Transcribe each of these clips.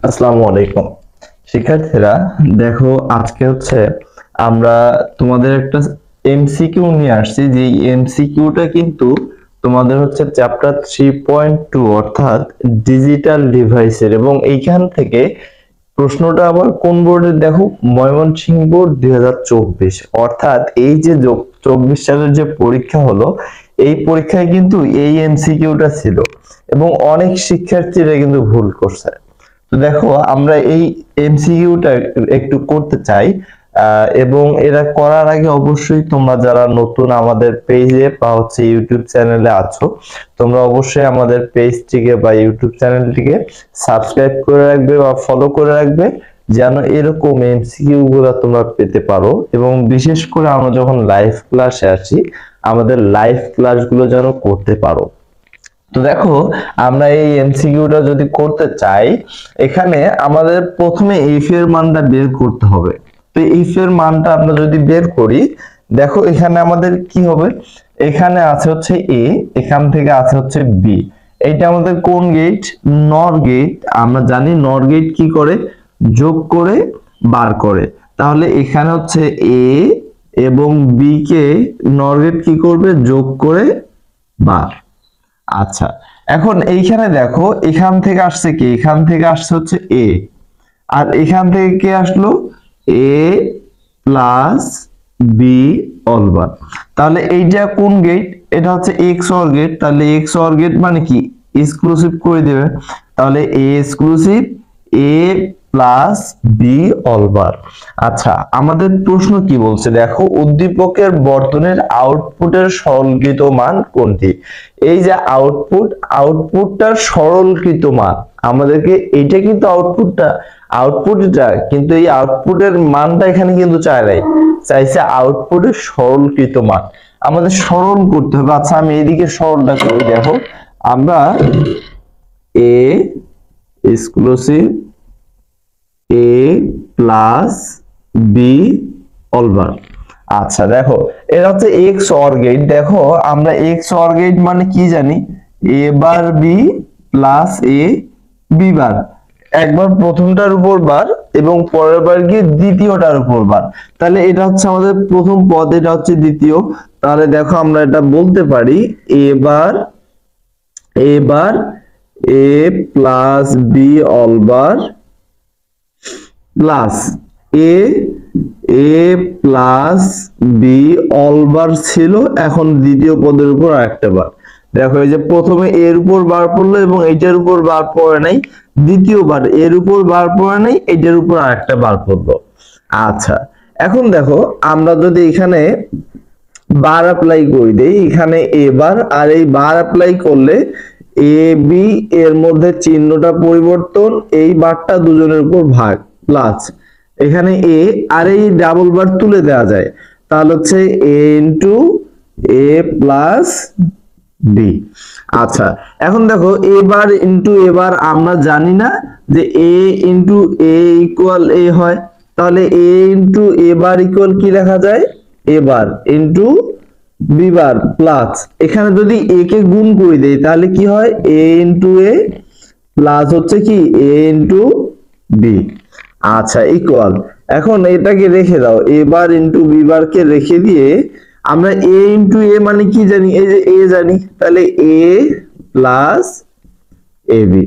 আসসালামু আলাইকুম শিক্ষার্থীরা। দেখো, আজকে আমরা তোমাদের একটা এমসিকিউ নিয়ে আসছি। যে এমসিকিউটা কিন্তু তোমাদের চ্যাপ্টার 3.2 অর্থাৎ ডিজিটাল ডিভাইসের, এবং এইখান থেকে প্রশ্নটা আবার কোন বোর্ডের দেখো, ময়মনসিংহ বোর্ড 2024। অর্থাৎ এই যে 24 সালের যে পরীক্ষা হলো, এই পরীক্ষায় কিন্তু এই এমসিকিউটা ছিল এবং অনেক শিক্ষার্থীরা কিন্তু ভুল করছে। তো দেখো, আমরা এই এমসিকিউটা একটু করতে চাই, এবং এটা করার আগে অবশ্যই তোমরা যারা নতুন আমাদের পেজে বা ইউটিউব চ্যানেলে আছো, তোমরা অবশ্যই আমাদের পেজটিকে বা ইউটিউব চ্যানেলটিকে সাবস্ক্রাইব করে রাখবে বা ফলো করে রাখবে, যেন এরকম এমসিকিউ গুলা তোমরা পেতে পারো। এবং বিশেষ করে আমরা যখন লাইভ ক্লাসে আসি, আমাদের লাইভ ক্লাসগুলো যেন করতে পারো। তো দেখো, আমরা এই এমসিকিউটা যদি করতে চাই, এখানে আমাদের প্রথমে এফ এর মানটা বের করতে হবে। তো এফ এর মানটা আমরা যদি বের করি, দেখো এখানে আমাদের কি হবে, এখানে আছে এ, এখান থেকে আছে বি। এইটা আমাদের কোন গেট? নর গেট। আমরা জানি নর গেট কি করে, যোগ করে বার করে। তাহলে এখানে এ এবং বি কে নর গেট কি করবে, যোগ করে বার। আচ্ছা, এখন এইখানে দেখো, এখান থেকে আসছে কি, এখান থেকে আসছে এ, আর এখান থেকে কে আসলো, A plus B all bar. তাহলে এইটা কোন গেট? এটা এক্স অর গেট। তাহলে এক্স অর গেট মানে কি, এক্সক্লুসিভ করে দেবে। তাহলে A exclusive, A plus B all bar. আচ্ছা, আমাদের প্রশ্ন কি বলছে দেখো, উদ্দীপকের বর্তনীর আউটপুটের সরলীকৃত মান কোনটি? এই যে আউটপুটটার সরলীকৃত মান, আমাদেরকে এইটা কিন্তু আউটপুটটা কিন্তু এই আউটপুটের মানটা এখানে কিন্তু চাইছে আউটপুটের সরলীকৃত মান। আমাদের সরল করতে হবে। আচ্ছা, আমি এইদিকে সরলটা করি। দেখো, আমরা A exclusive, A plus B all bar. আচ্ছা, দেখো এটা এক্স অর গেট। দেখো, আমরা এক্স অর গেট মানে কি জানি, এ bar B plus A B বার। একবার প্রথমটার উপর বার এবং পরের বার গিয়ে দ্বিতীয়টার উপর বার। তাহলে এটা আমাদের প্রথম পদ, এটা দ্বিতীয়। তাহলে দেখো, আমরা এটা বলতে পারি এবার এ প্লাস বি অল বার প্লাস এ প্লাস বি অল বার ছিল। এখন দ্বিতীয় পদের উপর আরেকটা বার। দেখো, এই যে প্রথমে এর উপর বার পড়লো এবং এইটার উপর বার পড়ে নাই, দ্বিতীয়বার এর উপর বার পড়ে নাই, এইটার উপর আরেকটা বার পড়লো। আচ্ছা, এখন দেখো, আমরা যদি এখানে বার অ্যাপ্লাই করে দেই, এখানে এ বার, আর এই বার অ্যাপ্লাই করলে এ বি এর মধ্যে চিহ্নটা পরিবর্তন, এই বারটা দুজনের উপর ভাগ, প্লাস এখানে এ আর এই ডাবল বার তুলে দেওয়া যায়। তাহলে এ ইন্টু এ প্লাস বি। আচ্ছা, এখন দেখো, এ বার ইন্টু এ বার আমরা জানি না যে এ ইন্টু এ ইকুয়াল এ হয়। তাহলে এ ইন্টু এ বার ইকুয়াল কি লেখা যায়, A bar into B bar plus, এখানে যদি এ কে গুণ করে দেই তাহলে কি হয়, এ ইন্টু এ প্লাস কি এ ইন্টু বি। আচ্ছা, ইকুয়াল। এখন এটাকে রেখে দাও, এ বার ইন্টু বি বার কে রেখে দিয়ে আমরা এ ইন্টু এ মানে কি জানি, এই যে এ জানি, তাহলে এ প্লাস এ বি।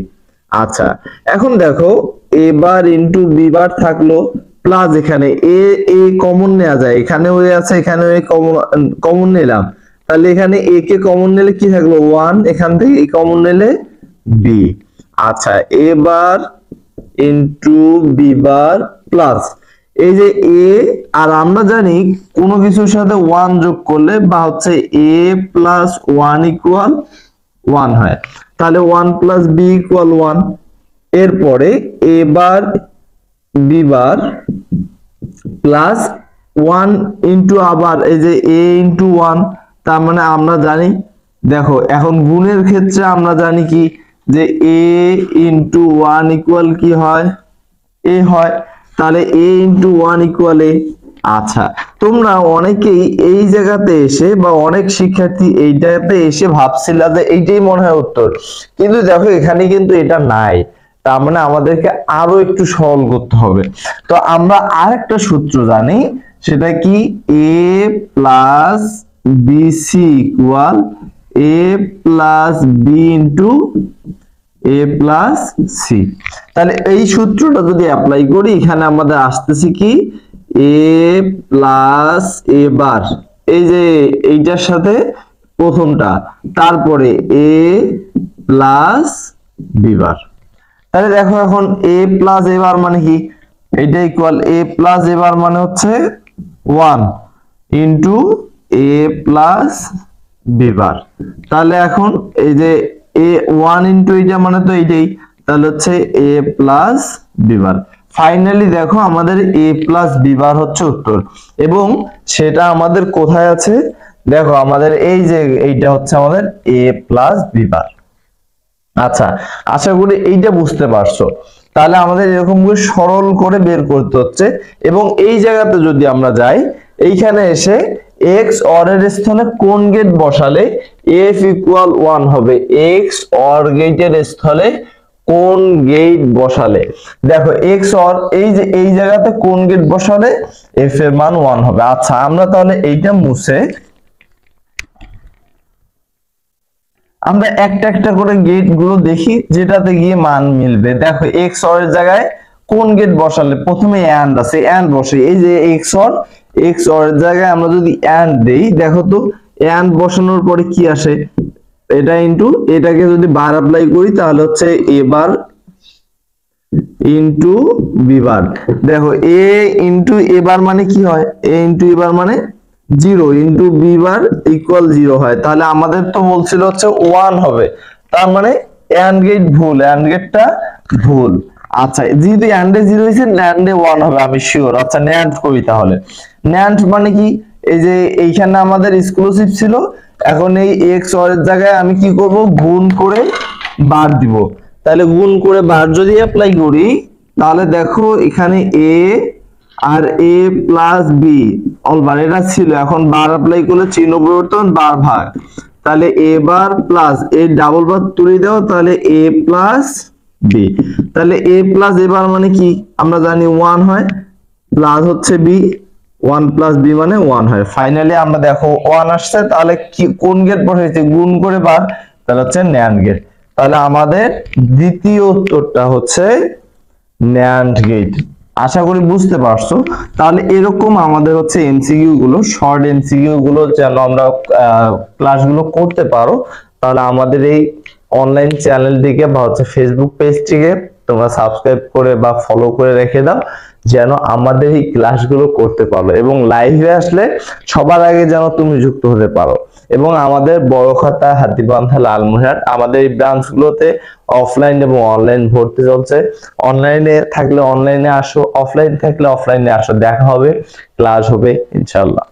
আচ্ছা, এখন দেখো, এ বার ইন্টু বি বার থাকলো, প্লাস এখানে এ কমন নেওয়া যায়, এখানে এ আছে, এখানে এ কমন নিলাম। তাহলে এখানে এ কে কমন নিলে কি থাকলো, 1, এখান থেকে এ কমন নিলে বি। আচ্ছা, A bar into B bar plus এই যে এ, আর আমরা জানি কোনো কিছুর সাথে 1 যোগ করলে বা এ প্লাস 1 ইকুয়াল 1 হয়। তাহলে 1 প্লাস বি ইকুয়াল 1। এরপরে A bar B bar plus 1 into আবার এই যে এ ইন্টু 1। তার মানে আমরা জানি, দেখো এখন গুণের ক্ষেত্রে আমরা জানি কি, যে এ ইন্টু 1 ইকুয়াল কি হয়, এ হয়। তাহলে এ ইন্টু 1 ইকুয়াল এ। আচ্ছা, তোমরা অনেকেই এই জায়গাতে এসে বা অনেক শিক্ষার্থী এই জায়গাতে এসে ভাবছিল যে এইটাই মনে হয় উত্তর, কিন্তু দেখো এখানে কিন্তু এটা নাই। তার মানে আমাদেরকে আরো একটু সরল করতে হবে। তো আমরা আরেকটা সূত্র জানি, সেটা কি a plus BC equal a plus B into a plus C. তাহলে এই সূত্রটা যদি অ্যাপ্লাই করি, এখানে আমাদের আসতেছে কি a প্লাস a বার, এই যে এইটার সাথে প্রথমটা, তারপরে a প্লাস বি বার। তাহলে দেখো এখন a প্লাস a বার মানে কি, এটা equal a plus a bar মানে হচ্ছে 1 into a plus B bar. তাহলে এখন এই যে a 1 ইন্টু এটা মানে তো এইটাই, তাহলে হচ্ছে a plus B bar. Finally দেখো আমাদের a প্লাস বি বার হচ্ছে উত্তর, এবং সেটা আমাদের কোথায় আছে, দেখো আমাদের এই যে এইটা হচ্ছে আমাদের a প্লাস বি বার। আচ্ছা, আশা করি এইটা বুঝতে পারছো। তাহলে আমাদের এরকম করে সরল করে বের করতে হচ্ছে, এবং এই জায়গাতে যদি আমরা যাই, এইখানে এসে x অর এর স্থানে কোন গেট বসালে f ইকুয়াল 1 হবে, x অর গেটের স্থলে কোন গেট বসালে, দেখো x অর এই যে এই জায়গাতে কোন গেট বসালে f এর মান 1 হবে। আচ্ছা, আমরা তাহলে এইটা মুছে আমরা একটা একটা করে গেট গুলো দেখি যেটাতে গিয়ে মান মিলবে। দেখো এক্স অর এর জায়গায় কোন গেট বসালে, প্রথমে এন্ড আছে, এন্ড বসে, এই যে এক্স অর এর জায়গায় আমরা যদি এন্ড দেই, দেখো তো এন্ড বসানোর পরে কি আসে, এটা ইনটু এটাকে যদি বার অ্যাপ্লাই করি তাহলে হচ্ছে এ বার ইনটু বি বার। দেখো এ ইনটু এ বার মানে কি হয়, এ ইনটু এ বার মানে 0 ইনটু বি বার ইকুয়াল 0 হয়। তাহলে আমাদের তো বলছিল হচ্ছে 1 হবে, তার মানে এন্ড গেট ভুল, এন্ড গেটটা ভুল। আচ্ছা, যেহেতু এন্ডে 0 হইছে, ন্যান্ডে 1 হবে আমি শিওর। আচ্ছা, ন্যান্ড করি তাহলে। ন্যান্ড মানে কি, এই যে এইখানে আমাদের এক্সক্লুসিভ ছিল, এখন এই এক্স অর এর জায়গায় আমি কি করব, গুণ করে বার দিব। তাহলে গুণ করে বার যদি অ্যাপ্লাই করি, তাহলে দেখো এখানে এ আর এ প্লাস বি অল বার এটা ছিল, এখন বার অ্যাপ্লাই করলে চিহ্ন পরিবর্তন, বার ভাগ, তাহলে এ বার প্লাস এ ডাবল বার তুলে দাও, তাহলে এ প্লাস বি। তাহলে এ প্লাস এ বার মানে কি, আমরা জানি 1 হয়, প্লাস হচ্ছে বি, 1 প্লাস বি মানে 1 হয়। ফাইনালি আমরা দেখো 1 আসছে, তাহলে কি কোন গেট বসাইছে, গুণ করে বার, তাহলে হচ্ছে ন্যান্ড গেট। তাহলে আমাদের দ্বিতীয় উত্তরটা হচ্ছে ন্যান্ড গেট। আশা করি বুঝতে পারছো। তাহলে এরকম আমাদের হচ্ছে এমসিকিউ গুলো, শর্ট এমসিকিউ গুলো যেন আমরা ক্লাসগুলো করতে পারো, তাহলে আমাদের এই অনলাইন চ্যানেলটিকে বা হচ্ছে ফেসবুক পেজটিকে তোমরা সাবস্ক্রাইব করে বা ফলো করে রেখে দাও, যেন আমাদের এই ক্লাসগুলো করতে পারো, এবং লাইভে আসলে সবার আগে যেন তুমি যুক্ত হতে পারো। এবং আমাদের বড়খাতা, হাতীবান্ধা, লালমনিরহাট আমাদের এই ব্রাঞ্চগুলোতে অফলাইন এবং অনলাইন ভর্তি চলছে। অনলাইনে থাকলে অনলাইনে আসো, অফলাইন থাকলে অফলাইনে আসো, দেখা হবে, ক্লাস হবে ইনশাআল্লাহ।